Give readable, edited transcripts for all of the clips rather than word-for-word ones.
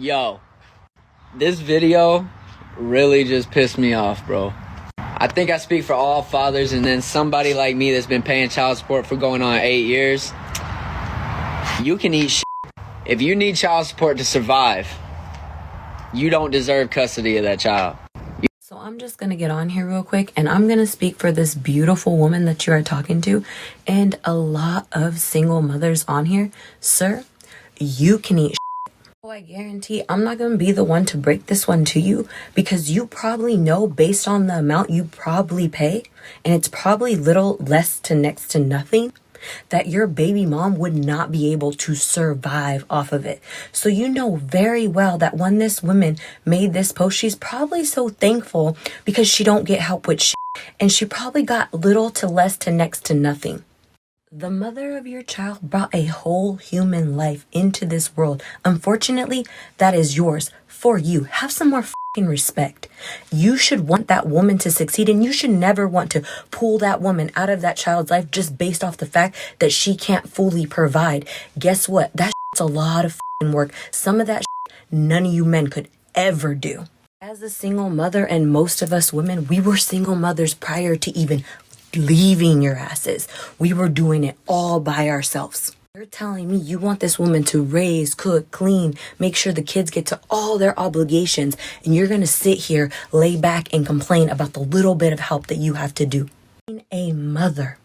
Yo, this video really just pissed me off, bro. I think I speak for all fathers, and then somebody like me that's been paying child support for going on 8 years. You can eat shit. If you need child support to survive, you don't deserve custody of that child. So I'm just going to get on here real quick, and I'm going to speak for this beautiful woman that you are talking to and a lot of single mothers on here. Sir, you can eat shit. Oh, I guarantee I'm not going to be the one to break this one to you, because you probably know based on the amount you probably pay, and it's probably little less to next to nothing, that your baby mom would not be able to survive off of it. So you know very well that when this woman made this post, she's probably so thankful because she don't get help with shit, and she probably got little to less to next to nothing. The mother of your child brought a whole human life into this world. Unfortunately, that is yours for you. Have some more fucking respect. You should want that woman to succeed, and you should never want to pull that woman out of that child's life just based off the fact that she can't fully provide. Guess what? That shit's a lot of fucking work. Some of that shit none of you men could ever do. As a single mother, and most of us women, we were single mothers prior to even leaving your asses. We were doing it all by ourselves. You're telling me you want this woman to raise, cook, clean, make sure the kids get to all their obligations, and you're going to sit here, lay back, and complain about the little bit of help that you have to do. Being a mother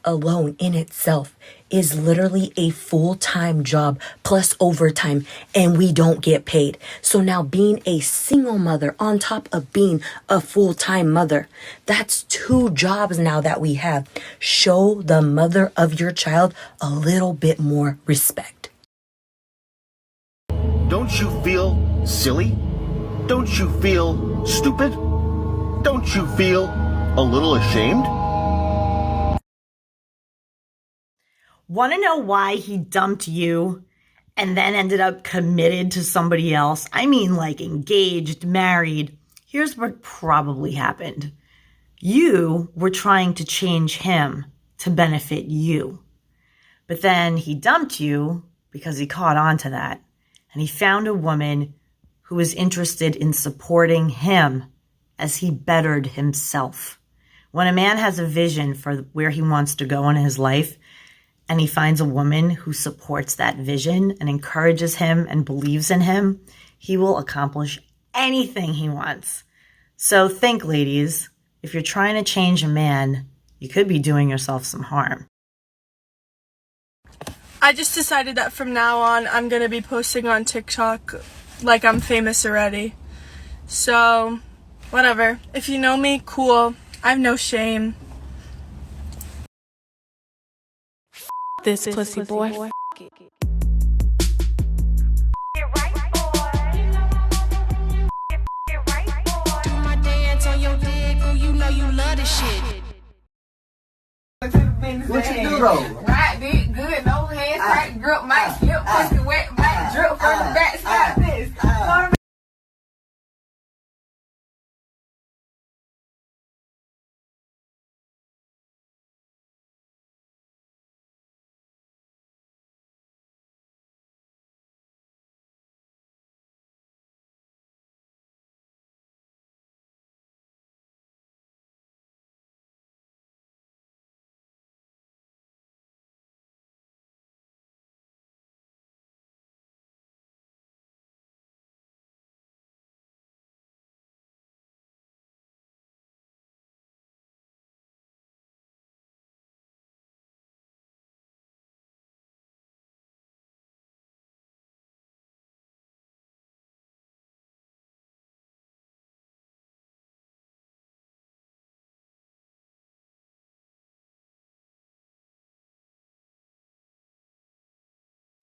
alone in itself is literally a full-time job plus overtime, and we don't get paid. So now being a single mother on top of being a full-time mother, that's 2 jobs now that we have. Show the mother of your child a little bit more respect. Don't you feel silly? Don't you feel stupid? Don't you feel a little ashamed? Want to know why he dumped you and then ended up committed to somebody else? I mean, like engaged, married. Here's what probably happened. You were trying to change him to benefit you. But then he dumped you because he caught on to that. And he found a woman who was interested in supporting him as he bettered himself. When a man has a vision for where he wants to go in his life, and he finds a woman who supports that vision and encourages him and believes in him, he will accomplish anything he wants. So think, ladies, if you're trying to change a man, you could be doing yourself some harm. I just decided that from now on, I'm going to be posting on TikTok like I'm famous already. So, whatever. If you know me, cool. I have no shame. This pussy boy. Do my dance on your dick, oh, you know you love this shit. What you do though? Right, dick, good, no hands, right, grip, might slip, pussy wet, might drip from the back, stop this.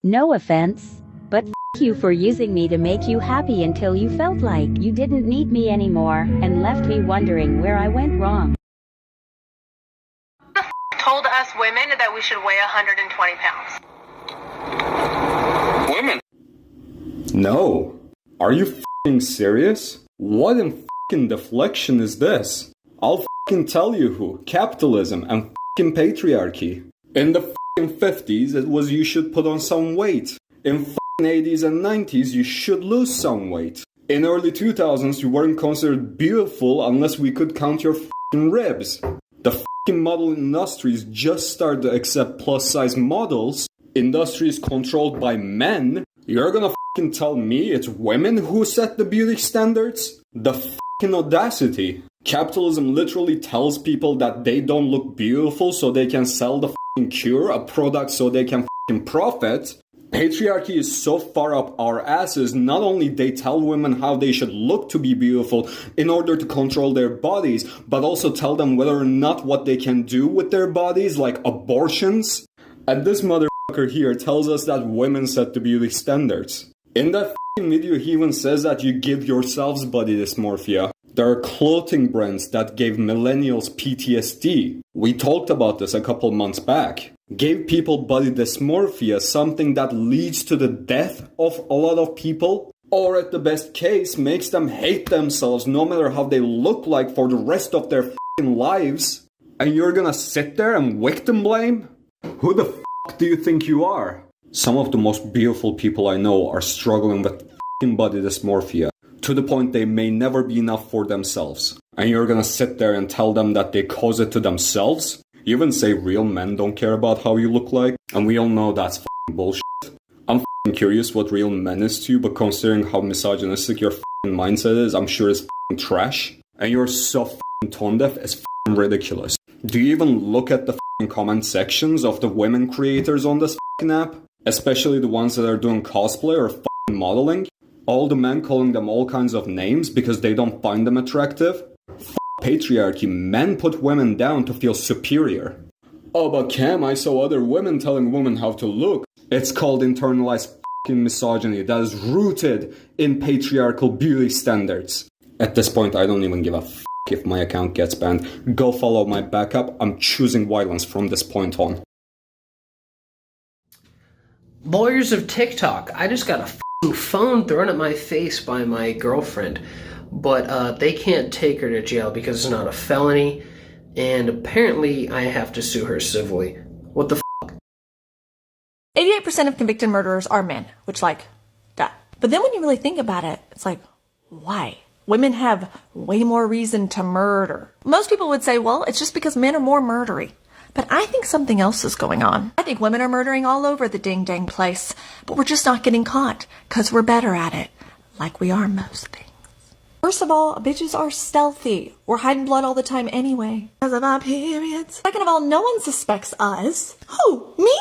No offense, but f you for using me to make you happy until you felt like you didn't need me anymore and left me wondering where I went wrong. Told us women that we should weigh 120 pounds. Women? No. Are you f***ing serious? What in f***ing deflection is this? I'll f***ing tell you who. Capitalism and f***ing patriarchy. In the f***ing 50s, it was you should put on some weight. In 80s and 90s, you should lose some weight. In early 2000s, you weren't considered beautiful unless we could count your ribs. The model industries just started to accept plus-size models. Industries controlled by men. You're gonna tell me it's women who set the beauty standards? The audacity. Capitalism literally tells people that they don't look beautiful so they can sell the cure, a product so they can profit. Patriarchy is so far up our asses, not only they tell women how they should look to be beautiful in order to control their bodies, but also tell them whether or not what they can do with their bodies, like abortions. And this motherfucker here tells us that women set the beauty standards. In that video, he even says that you give yourselves body dysmorphia. There are clothing brands that gave millennials PTSD. We talked about this a couple months back. Gave people body dysmorphia, something that leads to the death of a lot of people, or at the best case, makes them hate themselves no matter how they look like for the rest of their lives. And you're gonna sit there and victim blame? Who the do you think you are? Some of the most beautiful people I know are struggling with body dysmorphia, to the point they may never be enough for themselves. And you're gonna sit there and tell them that they cause it to themselves? You even say real men don't care about how you look like, and we all know that's bullshit. I'm curious what real men is to you, but considering how misogynistic your mindset is, I'm sure it's trash. And you're so tone deaf, it's ridiculous. Do you even look at the comment sections of the women creators on this app? Especially the ones that are doing cosplay or modeling? All the men calling them all kinds of names because they don't find them attractive? Patriarchy, men put women down to feel superior. Oh, but Cam, I saw other women telling women how to look. It's called internalized misogyny that is rooted in patriarchal beauty standards. At this point, I don't even give a if my account gets banned. Go follow my backup. I'm choosing violence from this point on. Lawyers of TikTok. I just got a phone thrown at my face by my girlfriend. But they can't take her to jail because it's not a felony, and apparently I have to sue her civilly. What the f***? 88% of convicted murderers are men, which duh. But then when you really think about it, it's like, why? Women have way more reason to murder. Most people would say, well, it's just because men are more murdery. But I think something else is going on. I think women are murdering all over the ding-dang place, but we're just not getting caught, because we're better at it, like we are most things. First of all, bitches are stealthy. We're hiding blood all the time anyway. Because of our periods. Second of all, no one suspects us. Who? Me?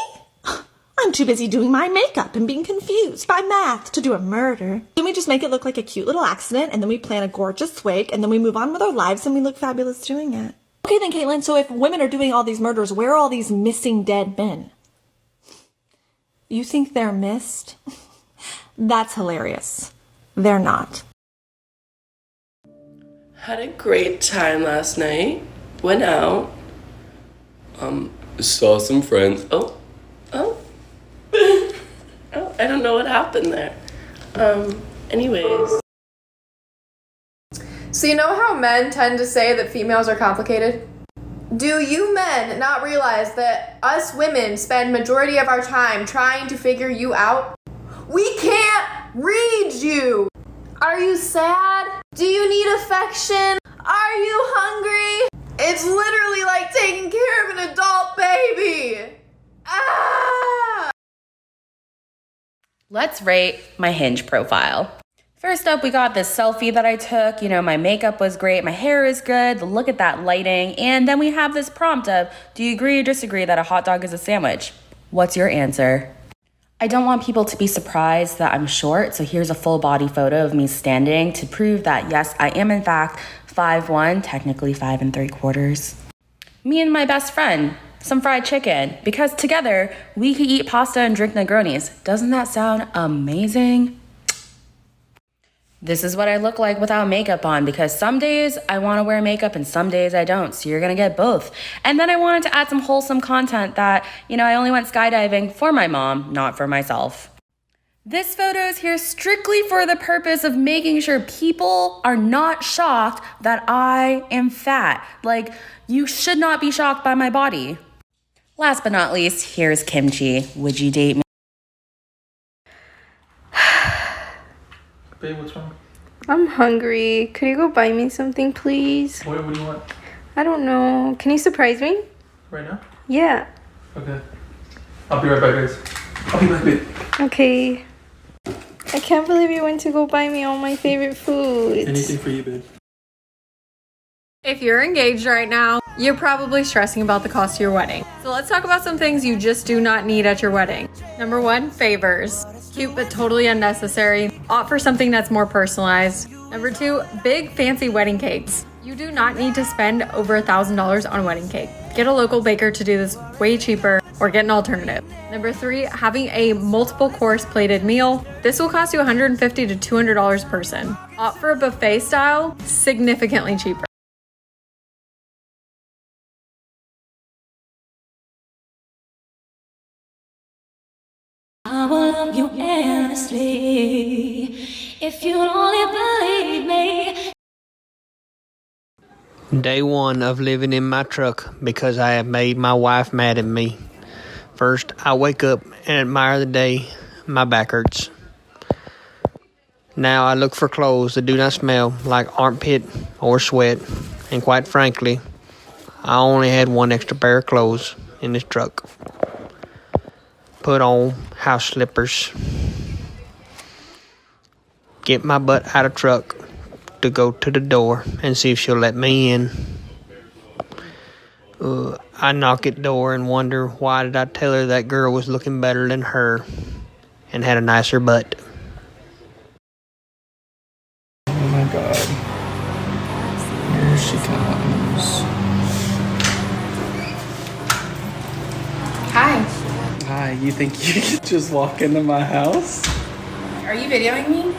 I'm too busy doing my makeup and being confused by math to do a murder. Then we just make it look like a cute little accident, and then we plan a gorgeous wake, and then we move on with our lives and we look fabulous doing it. Okay then, Caitlin, so if women are doing all these murders, where are all these missing dead men? You think they're missed? That's hilarious. They're not. Had a great time last night. Went out. Saw some friends. Oh. Oh, I don't know what happened there. Anyways. So you know how men tend to say that females are complicated? Do you men not realize that us women spend majority of our time trying to figure you out? We can't read you! Are you sad? Do you need affection? Are you hungry? It's literally like taking care of an adult baby! Ah! Let's rate my Hinge profile. First up, we got this selfie that I took. You know, my makeup was great, my hair is good, look at that lighting. And then we have this prompt of, do you agree or disagree that a hot dog is a sandwich? What's your answer? I don't want people to be surprised that I'm short, so here's a full body photo of me standing to prove that yes, I am in fact 5'1", technically 5 3/4. Me and my best friend, some fried chicken, because together we could eat pasta and drink Negronis. Doesn't that sound amazing? This is what I look like without makeup on, because some days I want to wear makeup and some days I don't, so you're gonna get both. And then I wanted to add some wholesome content that, you know, I only went skydiving for my mom, not for myself. This photo is here strictly for the purpose of making sure people are not shocked that I am fat. Like, you should not be shocked by my body. Last but not least, here's Kimchi. Would you date me? Babe, what's wrong? I'm hungry. Could you go buy me something, please? What do you want? I don't know. Can you surprise me? Right now? Yeah. Okay. I'll be right back, guys. I'll be back, babe. Okay. I can't believe you went to go buy me all my favorite foods. Anything for you, babe. If you're engaged right now, you're probably stressing about the cost of your wedding. So let's talk about some things you just do not need at your wedding. Number 1, favors. Cute but totally unnecessary. Opt for something that's more personalized. Number 2, big fancy wedding cakes. You do not need to spend over $1,000 on a wedding cake. Get a local baker to do this way cheaper or get an alternative. Number 3, having a multiple course plated meal. This will cost you $150 to $200 per person. Opt for a buffet style, significantly cheaper. I will love you endlessly if you'll only believe me. Day 1 of living in my truck because I have made my wife mad at me. First, I wake up and admire the day. My back hurts. Now I look for clothes that do not smell like armpit or sweat. And quite frankly, I only had one extra pair of clothes in this truck. Put on house slippers. Get my butt out of truck to go to the door and see if she'll let me in. I knock at the door and wonder why did I tell her that girl was looking better than her and had a nicer butt. Oh my god. Here she comes. Hi. Hi, you think you could just walk into my house? Are you videoing me?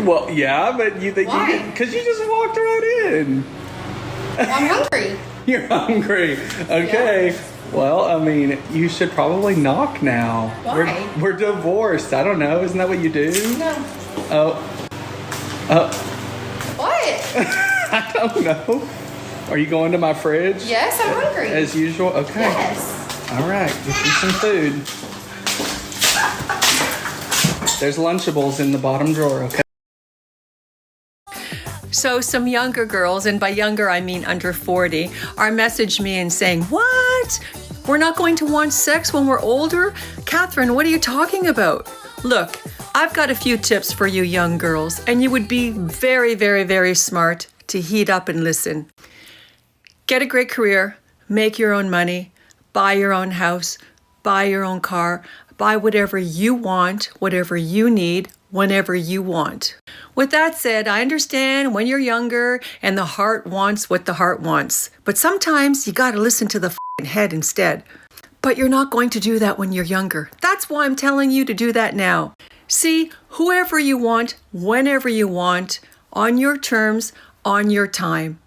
Well, yeah, but you think Why? you could, because you just walked right in. Well, I'm hungry. You're hungry. Okay. Yeah. Well, I mean, you should probably knock now. Why? We're divorced. I don't know. Isn't that what you do? No. Oh. What? I don't know. Are you going to my fridge? Yes, I'm hungry. As usual? Okay. Yes. All right. Get you some food. There's Lunchables in the bottom drawer, okay? So some younger girls, and by younger I mean under 40, are messaging me and saying, "What? We're not going to want sex when we're older? Catherine, what are you talking about?" Look, I've got a few tips for you young girls, and you would be very, very, very smart to heat up and listen. Get a great career, make your own money, buy your own house, buy your own car, buy whatever you want, whatever you need, whenever you want. With that said, I understand when you're younger and the heart wants what the heart wants. But sometimes you gotta listen to the f***ing head instead. But you're not going to do that when you're younger. That's why I'm telling you to do that now. See, whoever you want, whenever you want, on your terms, on your time.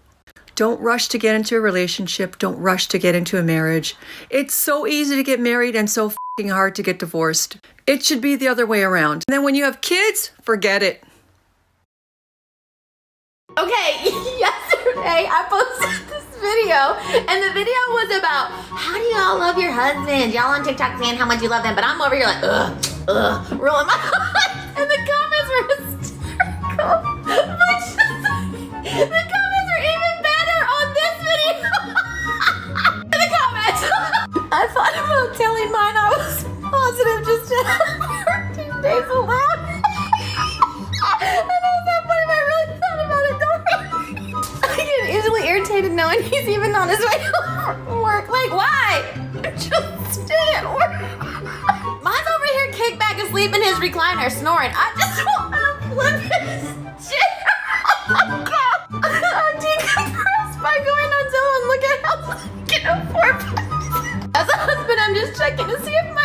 Don't rush to get into a relationship. Don't rush to get into a marriage. It's so easy to get married and so f***ing hard to get divorced. It should be the other way around. And then when you have kids, forget it. Okay, yesterday I posted this video, and the video was about how do y'all love your husband? Y'all on TikTok saying how much you love them, but I'm over here like, rolling my eyes, and the comments were hysterical. The comments are even better on this video. The comments. I thought about telling mine I was positive just to 14 days alone. And I was that funny, but I really thought about it, don't I? I get easily irritated knowing he's even on his way home from work. Like, why? Just stay at work. Mine's over here kicked back asleep in his recliner snoring. I just want to flip his chair. I'm decompressed by going on Zillow and look at how I can afford. As a husband, I'm just checking to see if my